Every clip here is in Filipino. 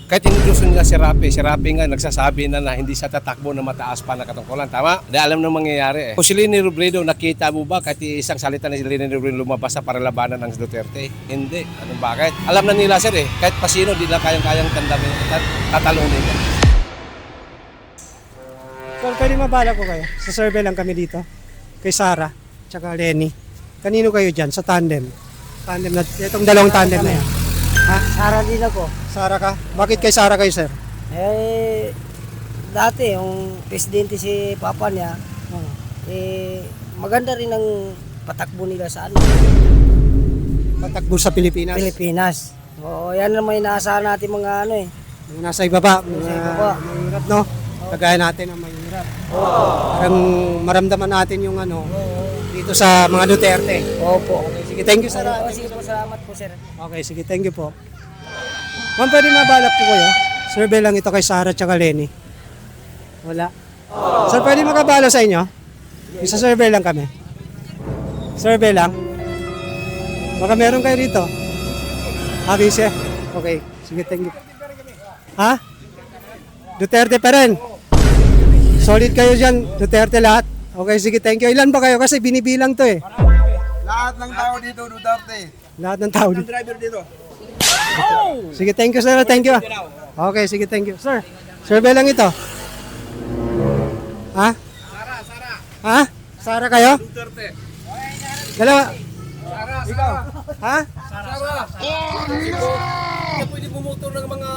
Kahit inuduso nila si Rapi nga nagsasabi na hindi siya tatakbo na mataas pa na katungkulan. Tama? Hindi alam na mangyayari eh. Kung si Leni Robredo, nakita mo ba kahit isang salita ni Leni Robredo lumabas sa para labanan ng Duterte? Hindi. Anong bakit? Alam na nila sir eh. Kahit pa sino, di na kayang tandamin at tatalunin niya. So, pwede mabala ko kayo. Sa survey lang kami dito. Kay Sara, tsaka Lenny. Kanino kayo dyan sa tandem? Tandem na, itong dalawang tandem na yan. Ha? Sara din ako. Sara ka? Bakit kay Sara kayo, sir? Eh, dati yung presidente si Papa niya, maganda rin ang patakbo nila sa Patakbo sa Pilipinas? Pilipinas. Oo, yan naman inaasahan natin mga Yung nasa ibaba, Nasa ibaba. mahirap, no? Kagaya natin ang mahirap. Parang maramdaman natin yung dito sa mga Duterte. Opo. Okay, sige, thank you, sir. Sige po, salamat po, sir. Okay, sige, thank you po. Ma'am, pwede mabalap po kayo? Survey lang ito kay Sara at Lenny. Wala. Sir, pwede makabala sa inyo? Isa survey lang kami. Survey lang. Baka meron kayo dito. Siya. Okay, sige, thank you. Ha? Duterte pa rin. Solid kayo dyan, Duterte lahat. Okay, sige, thank you. Ilan ba kayo? Kasi binibilang to eh. Lahat ng tao dito, Duterte. Lahat ng tao dito. Driver dito. Sige, thank you, sir. Thank you. Okay, sige, thank you. Sir, survey lang ito. Ha? Sara. Ha? Sara kayo? Duterte. Dalawa. Ikaw. Ha? Sara. Hindi pwede bumuto ng mga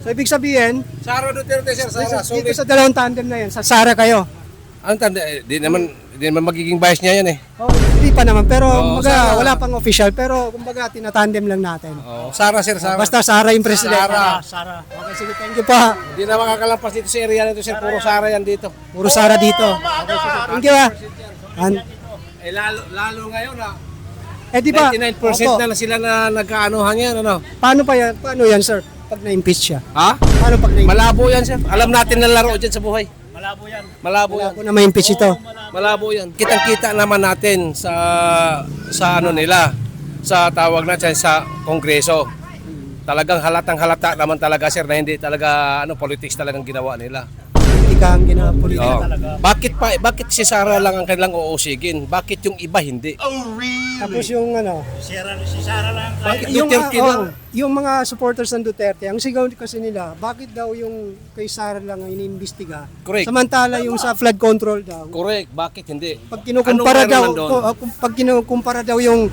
So, ibig sabihin, Sara Duterte, sir. Sara. dito sa dalawang tandem na yan, sa Sara kayo. Ang tanda, di naman magiging bias niya yan eh. Oh, hindi pa naman, pero Sara. wala pang official, pero kumbaga tinatandem lang natin. Oh, Sara sir, Sara. Basta Sara yung presidente. Sara. Okay, sige, thank you pa. Hindi na makakalampas dito sa area nito sir, puro Sara yan dito. Puro Sara dito. Okay, sige, thank you Eh lalo ngayon di ba? 99% Opo. na sila na nagkaanuhan yan, ano? Paano pa yan? Paano yan, sir? Pag na-impeach siya. Ha? Paano pag na-impeach? Malabo yan sir. Alam natin na laro dyan sa buhay. Malabo yan. Malabo yan. Ako na ma-impeach ito. Malabo yan. Kitang-kita naman natin sa ano nila, sa tawag natin sa Kongreso. Talagang halatang halata naman talaga sir na hindi talaga politics talagang ginawa nila. Politika ang ginapolitika. Oo. Bakit si Sara lang ang kanilang uusigin? Bakit yung iba hindi? Tapos yung Si Sara lang. Bakit yung, Duterte lang? yung mga supporters ng Duterte, ang sigaw kasi nila, bakit daw yung kay Sara lang ang iniimbestiga? Correct. Samantala yung sa flood control daw. Correct. Bakit hindi? Pag kinukumpara Anong daw, meron nandun? pag kinukumpara daw yung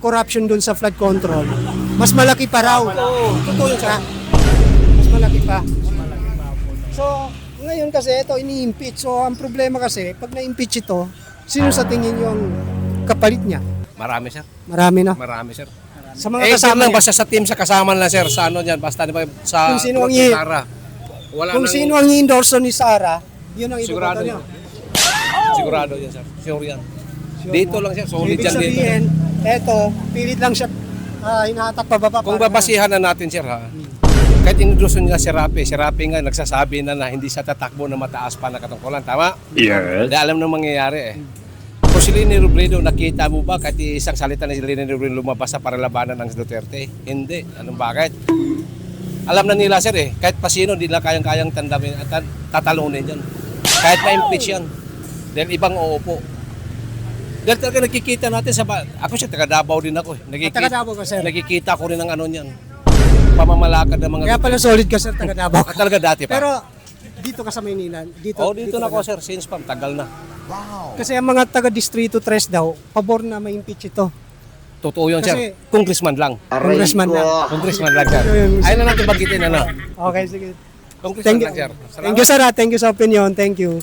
corruption doon sa flood control, mas malaki pa raw. Oo, totoo yun sir. Mas malaki pa. So, ngayon kasi ito ini-impeach. So, ang problema kasi, pag na-impeach ito, sino sa tingin yung kapalit niya? Marami sir. Marami na. Marami sir. Sa mga Eh, kasama lang, niya. basta sa team sa kasama na sir, sa ano yan, basta diba, sa Kung sino ang si Sara. Wala Kung nang- sino ang i-endorse ni Sara, yun ang Sigurado iboboto niya. yan. Sigurado yan sir. Sure yan. Dito lang siya, solid Ibig yan dito. sabihin, eto, pilit lang siya hinahatak pababa. Kung para- babasihan na natin sir ha, kahit inuduso nila si Rapi nga nagsasabi na hindi siya tatakbo na mataas pa na katungkulan. Tama? Yes. Hindi alam na mangyayari eh. Kung si Leni Robredo, nakita mo ba kahit isang salita ni Leni Robredo lumabas sa para labanan ng Duterte? Hindi. Anong bakit? Alam na nila sir eh. Kahit pa sino, hindi na kayang tandamin at tatalunin yan. Kahit ma-impeach yan. Dahil ibang uupo. Dahil talaga nakikita natin sa... Ako siya, taga Davao din ako eh. Taga Davao ka, sir. Nakikita ko rin ng ano niyan. Pamamalakad ng mga... Kaya pala solid ka sir, taga Davao ka. At talaga dati pa. Pero dito ka sa Maynila. Dito dito na ako sir, since pa, tagal na. Kasi ang mga taga Distrito 3 daw, pabor na ma-impeach ito. Totoo yun Kasi- sir. Congressman lang. Congressman na. Congressman lang sir. Yun. Ayaw na natin bagitin ano. Okay, sige. Congressman Thank you. lang sir. Thank you sir. Thank you sa opinion. Thank you.